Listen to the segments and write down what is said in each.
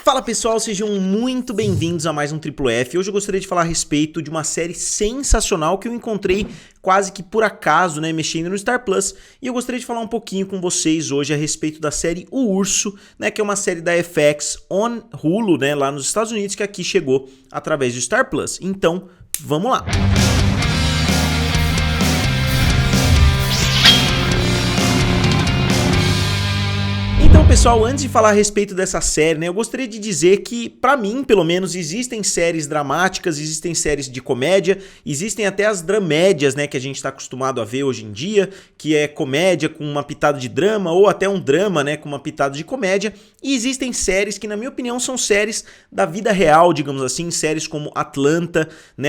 Fala pessoal, sejam muito bem-vindos a mais um Triplo F. Hoje eu gostaria de falar a respeito de uma série sensacional que eu encontrei quase que por acaso, mexendo no Star Plus. E eu gostaria de falar um pouquinho com vocês hoje a respeito da série O Urso, que é uma série da FX on Hulu, lá nos Estados Unidos, que aqui chegou através do Star Plus. Então, vamos lá! Então, pessoal, antes de falar a respeito dessa série, eu gostaria de dizer que, pra mim, pelo menos, existem séries dramáticas, existem séries de comédia, existem até as dramédias, que a gente tá acostumado a ver hoje em dia, que é comédia com uma pitada de drama, ou até um drama, com uma pitada de comédia, e existem séries que, na minha opinião, são séries da vida real, digamos assim, séries como Atlanta,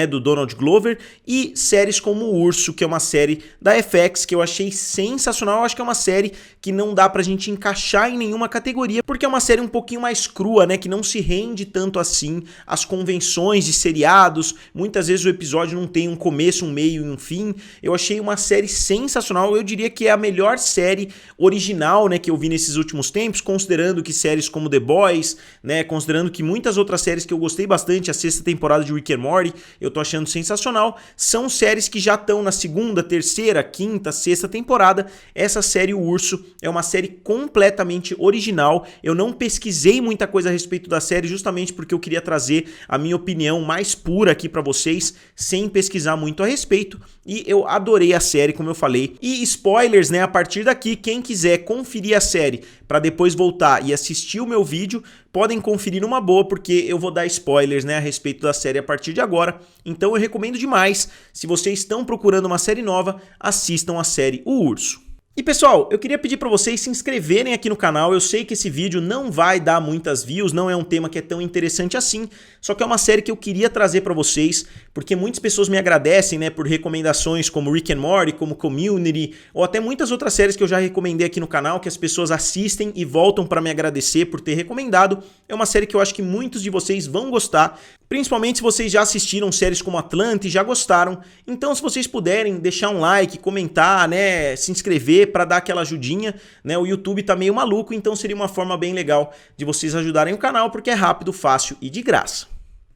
do Donald Glover, e séries como O Urso, que é uma série da FX, que eu achei sensacional. Eu acho que é uma série que não dá pra gente encaixar em nenhuma categoria, porque é uma série um pouquinho mais crua, que não se rende tanto assim às convenções de seriados. Muitas vezes o episódio não tem um começo, um meio e um fim. Eu achei uma série sensacional, eu diria que é a melhor série original, que eu vi nesses últimos tempos, considerando que séries como The Boys, considerando que muitas outras séries que eu gostei bastante, a sexta temporada de Rick and Morty, eu tô achando sensacional, são séries que já estão na segunda, terceira, quinta, sexta temporada. Essa série, O Urso, é uma série completamente original. Eu não pesquisei muita coisa a respeito da série justamente porque eu queria trazer a minha opinião mais pura aqui pra vocês, sem pesquisar muito a respeito, e eu adorei a série, como eu falei. E spoilers, a partir daqui, quem quiser conferir a série pra depois voltar e assistir o meu vídeo, podem conferir numa boa, porque eu vou dar spoilers, a respeito da série a partir de agora. Então eu recomendo demais, se vocês estão procurando uma série nova, assistam a série O Urso. E pessoal, eu queria pedir para vocês se inscreverem aqui no canal. Eu sei que esse vídeo não vai dar muitas views, não é um tema que é tão interessante assim, só que é uma série que eu queria trazer para vocês, porque muitas pessoas me agradecem, por recomendações como Rick and Morty, como Community, ou até muitas outras séries que eu já recomendei aqui no canal, que as pessoas assistem e voltam para me agradecer por ter recomendado. É uma série que eu acho que muitos de vocês vão gostar, principalmente se vocês já assistiram séries como Atlanta e já gostaram. Então, se vocês puderem deixar um like, comentar, se inscrever para dar aquela ajudinha, o YouTube tá meio maluco, então seria uma forma bem legal de vocês ajudarem o canal, porque é rápido, fácil e de graça.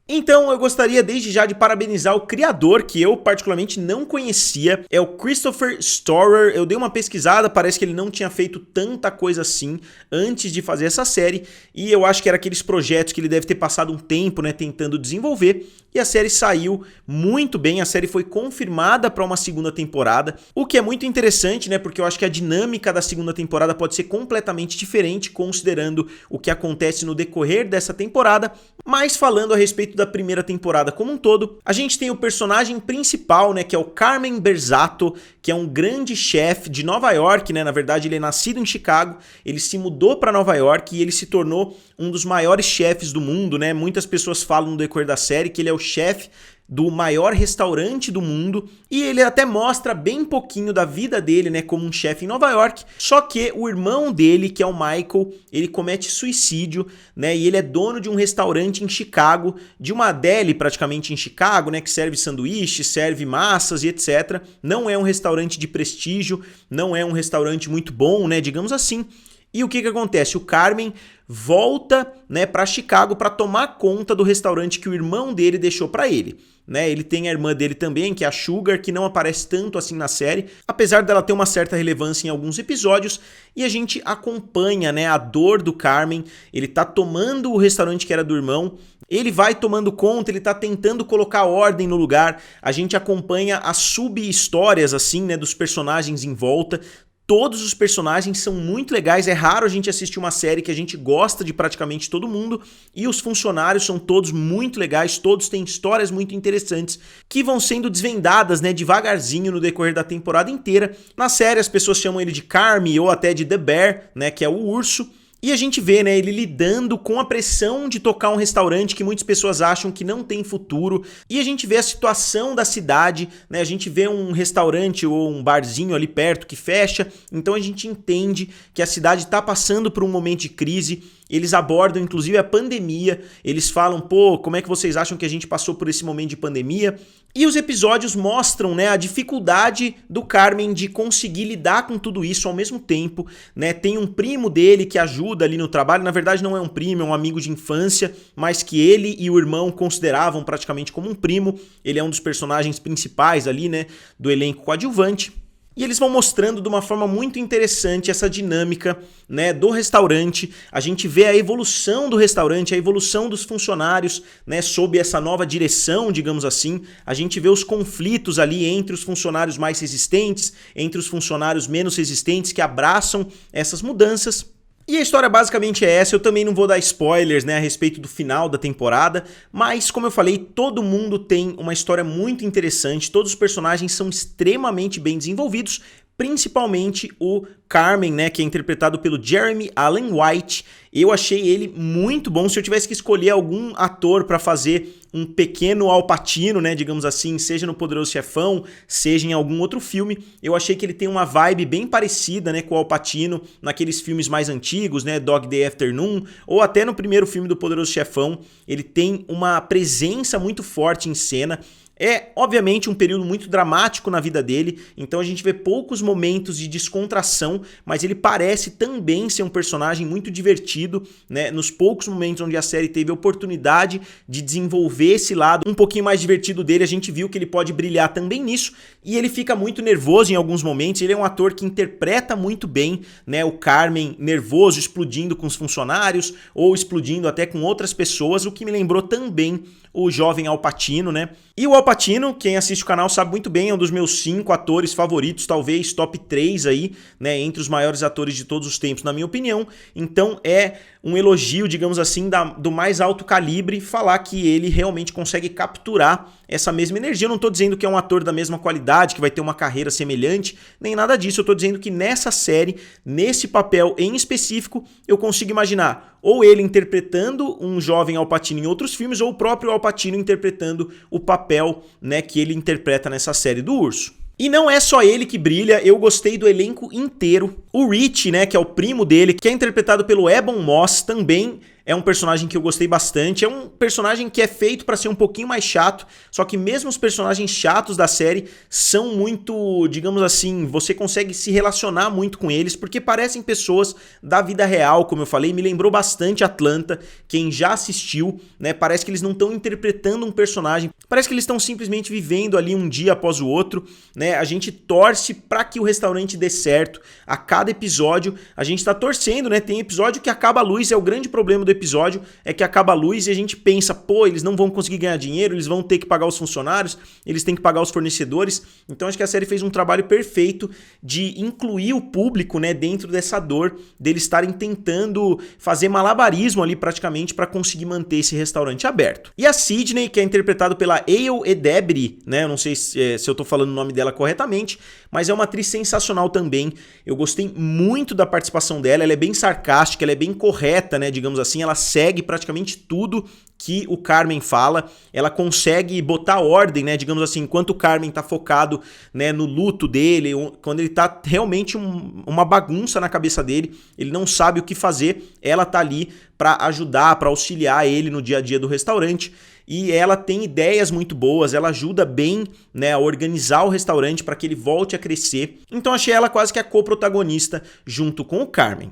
Então eu gostaria desde já de parabenizar o criador, que eu particularmente não conhecia, é o Christopher Storer. Eu dei uma pesquisada, parece que ele não tinha feito tanta coisa assim antes de fazer essa série, e eu acho que era aqueles projetos que ele deve ter passado um tempo tentando desenvolver, e a série saiu muito bem. A série foi confirmada para uma segunda temporada, o que é muito interessante, porque eu acho que a dinâmica da segunda temporada pode ser completamente diferente, considerando o que acontece no decorrer dessa temporada. Mas falando a respeito da primeira temporada como um todo, a gente tem o personagem principal, que é o Carmen Berzato, que é um grande chefe de Nova York, na verdade ele é nascido em Chicago, ele se mudou para Nova York e ele se tornou um dos maiores chefes do mundo, Muitas pessoas falam no decorrer da série que ele é o chefe do maior restaurante do mundo, e ele até mostra bem pouquinho da vida dele, como um chefe em Nova York. Só que o irmão dele, que é o Michael, ele comete suicídio, e ele é dono de um restaurante em Chicago, de uma deli praticamente em Chicago, que serve sanduíche, serve massas e etc. Não é um restaurante de prestígio, não é um restaurante muito bom, digamos assim. E o que acontece? O Carmen volta, para Chicago para tomar conta do restaurante que o irmão dele deixou para ele. Ele tem a irmã dele também, que é a Sugar, que não aparece tanto assim na série, apesar dela ter uma certa relevância em alguns episódios, e a gente acompanha, a dor do Carmen. Ele tá tomando o restaurante que era do irmão, ele vai tomando conta, ele tá tentando colocar ordem no lugar. A gente acompanha as sub-histórias assim, dos personagens em volta. Todos os personagens são muito legais, é raro a gente assistir uma série que a gente gosta de praticamente todo mundo, e os funcionários são todos muito legais, todos têm histórias muito interessantes que vão sendo desvendadas, devagarzinho no decorrer da temporada inteira. Na série as pessoas chamam ele de Carmy ou até de The Bear, que é o urso. E a gente vê, ele lidando com a pressão de tocar um restaurante que muitas pessoas acham que não tem futuro. E a gente vê a situação da cidade, a gente vê um restaurante ou um barzinho ali perto que fecha. Então a gente entende que a cidade está passando por um momento de crise. eles abordam inclusive a pandemia, eles falam, pô, como é que vocês acham que a gente passou por esse momento de pandemia? E os episódios mostram, né, a dificuldade do Carmen de conseguir lidar com tudo isso ao mesmo tempo, né? Tem um primo dele que ajuda ali no trabalho, na verdade não é um primo, é um amigo de infância, mas que ele e o irmão consideravam praticamente como um primo. Ele é um dos personagens principais ali, né, do elenco coadjuvante. E eles vão mostrando de uma forma muito interessante essa dinâmica, né, do restaurante. A gente vê a evolução do restaurante, a evolução dos funcionários, né, sob essa nova direção, digamos assim. A gente vê os conflitos ali entre os funcionários mais resistentes, entre os funcionários menos resistentes que abraçam essas mudanças. E a história basicamente é essa. Eu também não vou dar spoilers, né, a respeito do final da temporada, mas como eu falei, todo mundo tem uma história muito interessante, todos os personagens são extremamente bem desenvolvidos, principalmente o Carmen, né, que é interpretado pelo Jeremy Allen White. Eu achei ele muito bom. Se eu tivesse que escolher algum ator para fazer um pequeno Al Pacino, né, digamos assim, seja no Poderoso Chefão, seja em algum outro filme, eu achei que ele tem uma vibe bem parecida, né, com o Al Pacino naqueles filmes mais antigos, né, Dog Day Afternoon, ou até no primeiro filme do Poderoso Chefão. Ele tem uma presença muito forte em cena. É, obviamente, um período muito dramático na vida dele, então a gente vê poucos momentos de descontração, mas ele parece também ser um personagem muito divertido, né? Nos poucos momentos onde a série teve a oportunidade de desenvolver esse lado um pouquinho mais divertido dele, a gente viu que ele pode brilhar também nisso, e ele fica muito nervoso em alguns momentos. Ele é um ator que interpreta muito bem, né, o Carmen nervoso, explodindo com os funcionários, ou explodindo até com outras pessoas, o que me lembrou também o jovem Al Pacino, né? E o Al Pacino, quem assiste o canal sabe muito bem, é um dos meus 5 atores favoritos, talvez top 3 aí, né, entre os maiores atores de todos os tempos, na minha opinião. Então é um elogio, digamos assim, do mais alto calibre, falar que ele realmente consegue capturar essa mesma energia. Eu não tô dizendo que é um ator da mesma qualidade, que vai ter uma carreira semelhante, nem nada disso. Eu tô dizendo que nessa série, nesse papel em específico, eu consigo imaginar ou ele interpretando um jovem Al Pacino em outros filmes, ou o próprio Al Pacino interpretando o papel, né, que ele interpreta nessa série do Urso. E não é só ele que brilha, eu gostei do elenco inteiro. O Rich, né, que é o primo dele, que é interpretado pelo Ebon Moss, também é um personagem que eu gostei bastante. É um personagem que é feito para ser um pouquinho mais chato, só que mesmo os personagens chatos da série são muito, digamos assim, você consegue se relacionar muito com eles, porque parecem pessoas da vida real, como eu falei. Me lembrou bastante Atlanta, quem já assistiu, né? Parece que eles não estão interpretando um personagem, parece que eles estão simplesmente vivendo ali um dia após o outro, né? A gente torce para que o restaurante dê certo. A cada episódio a gente tá torcendo, né? Tem episódio que acaba a luz, é o grande problema do episódio, é que acaba a luz e a gente pensa, pô, eles não vão conseguir ganhar dinheiro, eles vão ter que pagar os funcionários, eles têm que pagar os fornecedores. Então acho que a série fez um trabalho perfeito de incluir o público, né, dentro dessa dor, deles estarem tentando fazer malabarismo ali praticamente para conseguir manter esse restaurante aberto. E a Sydney, que é interpretado pela Ayo Edebiri, né, eu não sei se eu tô falando o nome dela corretamente, mas é uma atriz sensacional também. Eu gostei muito da participação dela, ela é bem sarcástica, ela é bem correta, né, digamos assim, ela segue praticamente tudo que o Carmen fala, ela consegue botar ordem, né, digamos assim, enquanto o Carmen tá focado, né, no luto dele, quando ele tá realmente uma bagunça na cabeça dele, ele não sabe o que fazer, ela tá ali para ajudar, para auxiliar ele no dia a dia do restaurante. E ela tem ideias muito boas, ela ajuda bem, né, a organizar o restaurante para que ele volte a crescer. Então achei ela quase que a co-protagonista junto com o Carmen.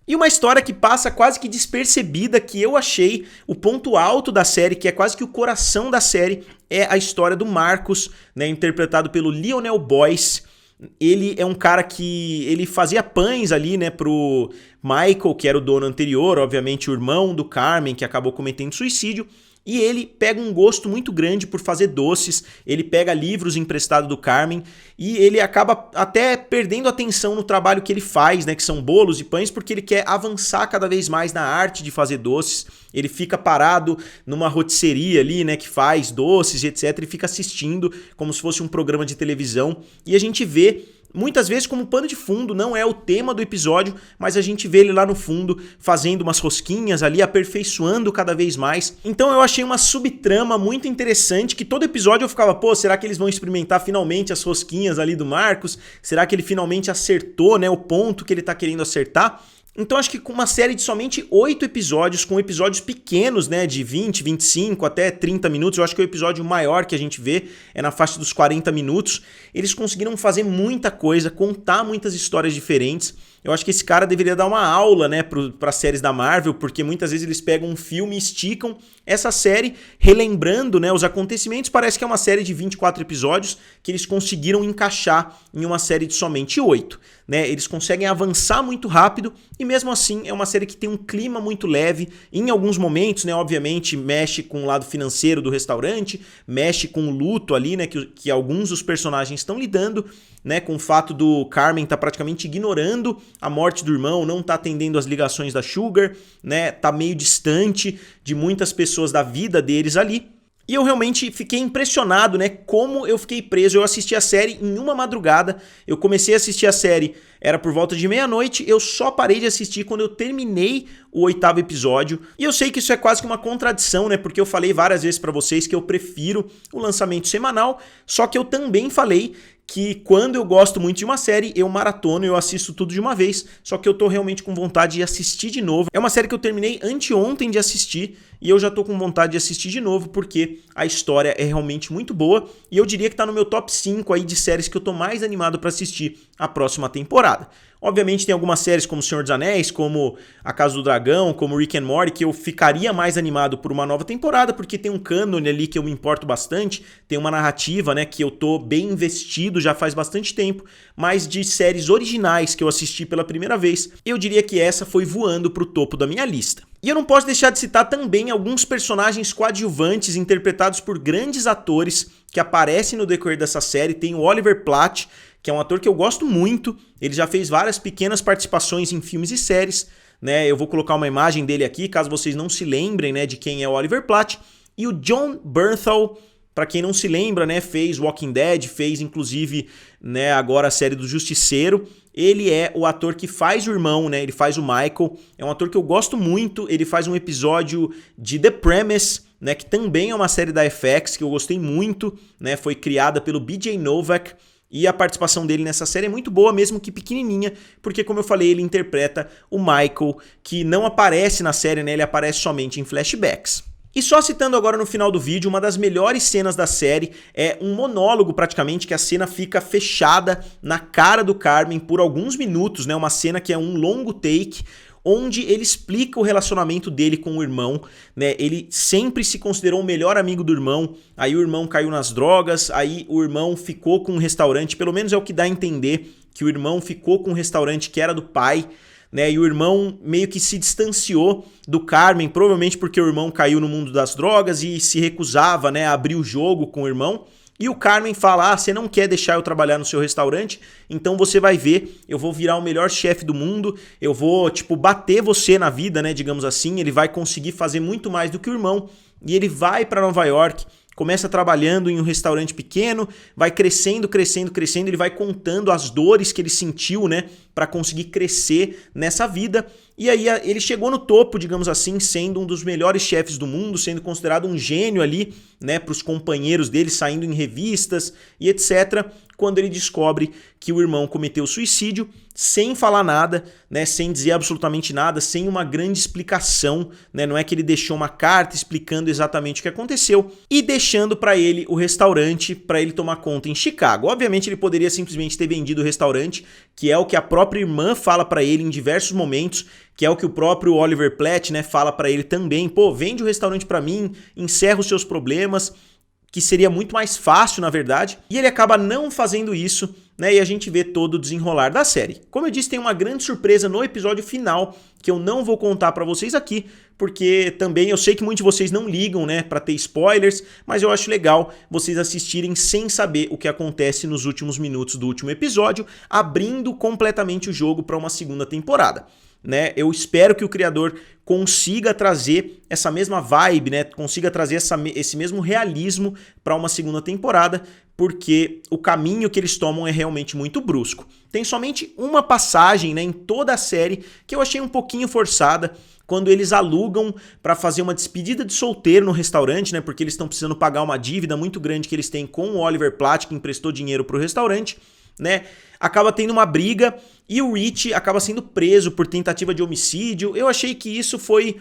E uma história que passa quase que despercebida, que eu achei o ponto alto da série, que é quase que o coração da série, é a história do Marcus, né, interpretado pelo Lionel Boyce. Ele é um cara que ele fazia pães ali, né, pro Michael, que era o dono anterior, obviamente o irmão do Carmen, que acabou cometendo suicídio. E ele pega um gosto muito grande por fazer doces, ele pega livros emprestados do Carmen e ele acaba até perdendo atenção no trabalho que ele faz, né, que são bolos e pães, porque ele quer avançar cada vez mais na arte de fazer doces. Ele fica parado numa rotisserie ali, né, que faz doces e etc, e fica assistindo como se fosse um programa de televisão. E a gente vê muitas vezes como pano de fundo, não é o tema do episódio, mas a gente vê ele lá no fundo fazendo umas rosquinhas ali, aperfeiçoando cada vez mais. Então eu achei uma subtrama muito interessante, que todo episódio eu ficava, pô, será que eles vão experimentar finalmente as rosquinhas ali do Marcos? Será que ele finalmente acertou, né, o ponto que ele tá querendo acertar? Então acho que com uma série de somente 8 episódios, com episódios pequenos, né, de 20, 25 até 30 minutos, eu acho que o episódio maior que a gente vê é na faixa dos 40 minutos, eles conseguiram fazer muita coisa, contar muitas histórias diferentes. Eu acho que esse cara deveria dar uma aula, né, para séries da Marvel, porque muitas vezes eles pegam um filme e esticam essa série, relembrando, né, os acontecimentos. Parece que é uma série de 24 episódios que eles conseguiram encaixar em uma série de somente 8. Né? Eles conseguem avançar muito rápido e mesmo assim é uma série que tem um clima muito leve. Em alguns momentos, né, obviamente, mexe com o lado financeiro do restaurante, mexe com o luto ali, né, que alguns dos personagens estão lidando, né, com o fato do Carmen estar praticamente ignorando a morte do irmão, não tá atendendo as ligações da Sugar, né, tá meio distante de muitas pessoas da vida deles ali. E eu realmente fiquei impressionado, né, como eu fiquei preso. Eu assisti a série em uma madrugada, eu comecei a assistir a série, era por volta de meia-noite, eu só parei de assistir quando eu terminei o 8º episódio. E eu sei que isso é quase que uma contradição, né, porque eu falei várias vezes pra vocês que eu prefiro o lançamento semanal, só que eu também falei que quando eu gosto muito de uma série, eu maratono, eu assisto tudo de uma vez, só que eu tô realmente com vontade de assistir de novo. É uma série que eu terminei anteontem de assistir e eu já tô com vontade de assistir de novo porque a história é realmente muito boa e eu diria que tá no meu top 5 aí de séries que eu tô mais animado pra assistir a próxima temporada. Obviamente tem algumas séries como Senhor dos Anéis, como A Casa do Dragão, como Rick and Morty, que eu ficaria mais animado por uma nova temporada, porque tem um cânone ali que eu me importo bastante, tem uma narrativa, né, que eu tô bem investido já faz bastante tempo, mas de séries originais que eu assisti pela primeira vez, eu diria que essa foi voando pro topo da minha lista. E eu não posso deixar de citar também alguns personagens coadjuvantes interpretados por grandes atores que aparecem no decorrer dessa série. Tem o Oliver Platt, que é um ator que eu gosto muito, ele já fez várias pequenas participações em filmes e séries, né? Eu vou colocar uma imagem dele aqui, caso vocês não se lembrem, né, de quem é o Oliver Platt. E o Jon Bernthal, para quem não se lembra, né, fez Walking Dead, fez inclusive, né, agora a série do Justiceiro. Ele é o ator que faz o irmão, né, ele faz o Michael, é um ator que eu gosto muito, ele faz um episódio de The Premise, né, que também é uma série da FX, que eu gostei muito, né, foi criada pelo BJ Novak, e a participação dele nessa série é muito boa, mesmo que pequenininha, porque como eu falei, ele interpreta o Michael, que não aparece na série, né, ele aparece somente em flashbacks. E só citando agora no final do vídeo, uma das melhores cenas da série é um monólogo praticamente, que a cena fica fechada na cara do Carmen por alguns minutos, né, uma cena que é um longo take, onde ele explica o relacionamento dele com o irmão, né? Ele sempre se considerou o melhor amigo do irmão, aí o irmão caiu nas drogas, aí o irmão ficou com um restaurante, pelo menos é o que dá a entender, que o irmão ficou com um restaurante que era do pai, né? E o irmão meio que se distanciou do Carmen, provavelmente porque o irmão caiu no mundo das drogas e se recusava, né, a abrir o jogo com o irmão. E o Carmen fala, você não quer deixar eu trabalhar no seu restaurante, então você vai ver, eu vou virar o melhor chefe do mundo, eu vou, tipo, bater você na vida, né, digamos assim, ele vai conseguir fazer muito mais do que o irmão, e ele vai para Nova York, começa trabalhando em um restaurante pequeno, vai crescendo, crescendo, crescendo, ele vai contando as dores que ele sentiu, né, para conseguir crescer nessa vida. E aí ele chegou no topo, digamos assim, sendo um dos melhores chefes do mundo, sendo considerado um gênio ali, né, para os companheiros dele, saindo em revistas e etc. Quando ele descobre que o irmão cometeu suicídio, sem falar nada, né, sem dizer absolutamente nada, sem uma grande explicação, né, não é que ele deixou uma carta explicando exatamente o que aconteceu e deixando para ele o restaurante para ele tomar conta em Chicago. Obviamente ele poderia simplesmente ter vendido o restaurante, que é o que a própria irmã fala para ele em diversos momentos, que é o que o próprio Oliver Platt, né, fala para ele também, pô, vende o restaurante para mim, encerra os seus problemas, que seria muito mais fácil, na verdade, e ele acaba não fazendo isso, né, e a gente vê todo o desenrolar da série. Como eu disse, tem uma grande surpresa no episódio final, que eu não vou contar pra vocês aqui, porque também eu sei que muitos de vocês não ligam, né, pra ter spoilers, mas eu acho legal vocês assistirem sem saber o que acontece nos últimos minutos do último episódio, abrindo completamente o jogo pra uma segunda temporada. Né? Eu espero que o criador consiga trazer essa mesma vibe, né? Consiga trazer esse mesmo realismo para uma segunda temporada, porque o caminho que eles tomam é realmente muito brusco. Tem somente uma passagem, né, em toda a série que eu achei um pouquinho forçada, quando eles alugam para fazer uma despedida de solteiro no restaurante, né, porque eles estão precisando pagar uma dívida muito grande que eles têm com o Oliver Platt, que emprestou dinheiro para o restaurante. né? Acaba tendo uma briga e o Rich acaba sendo preso por tentativa de homicídio. Eu achei que isso foi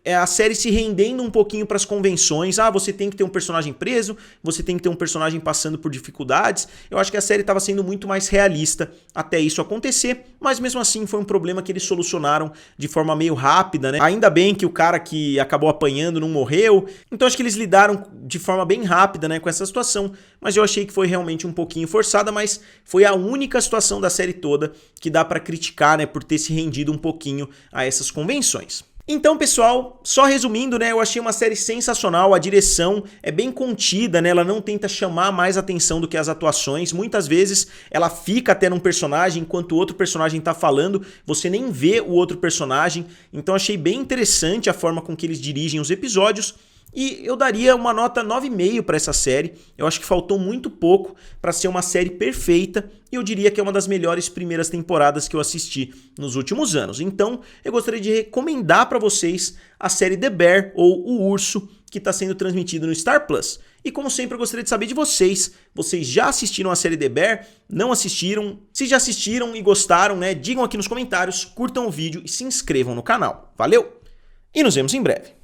a série se rendendo um pouquinho para as convenções. Ah, você tem que ter um personagem preso, você tem que ter um personagem passando por dificuldades. Eu acho que a série estava sendo muito mais realista até isso acontecer, mas mesmo assim foi um problema que eles solucionaram de forma meio rápida, né? Ainda bem que o cara que acabou apanhando não morreu, então acho que eles lidaram de forma bem rápida, né, com essa situação, mas eu achei que foi realmente um pouquinho forçada, mas foi a única situação da série toda que dá para criticar, né, por ter se rendido um pouquinho a essas convenções. Então, pessoal, só resumindo, né, eu achei uma série sensacional, a direção é bem contida, né, ela não tenta chamar mais atenção do que as atuações, muitas vezes ela fica até num personagem enquanto o outro personagem tá falando, você nem vê o outro personagem, então achei bem interessante a forma com que eles dirigem os episódios. E eu daria uma nota 9,5 para essa série, eu acho que faltou muito pouco para ser uma série perfeita e eu diria que é uma das melhores primeiras temporadas que eu assisti nos últimos anos. Então eu gostaria de recomendar para vocês a série The Bear ou O Urso, que está sendo transmitido no Star Plus. E como sempre eu gostaria de saber de vocês, vocês já assistiram a série The Bear? Não assistiram? Se já assistiram e gostaram, né, digam aqui nos comentários, curtam o vídeo e se inscrevam no canal. Valeu! E nos vemos em breve.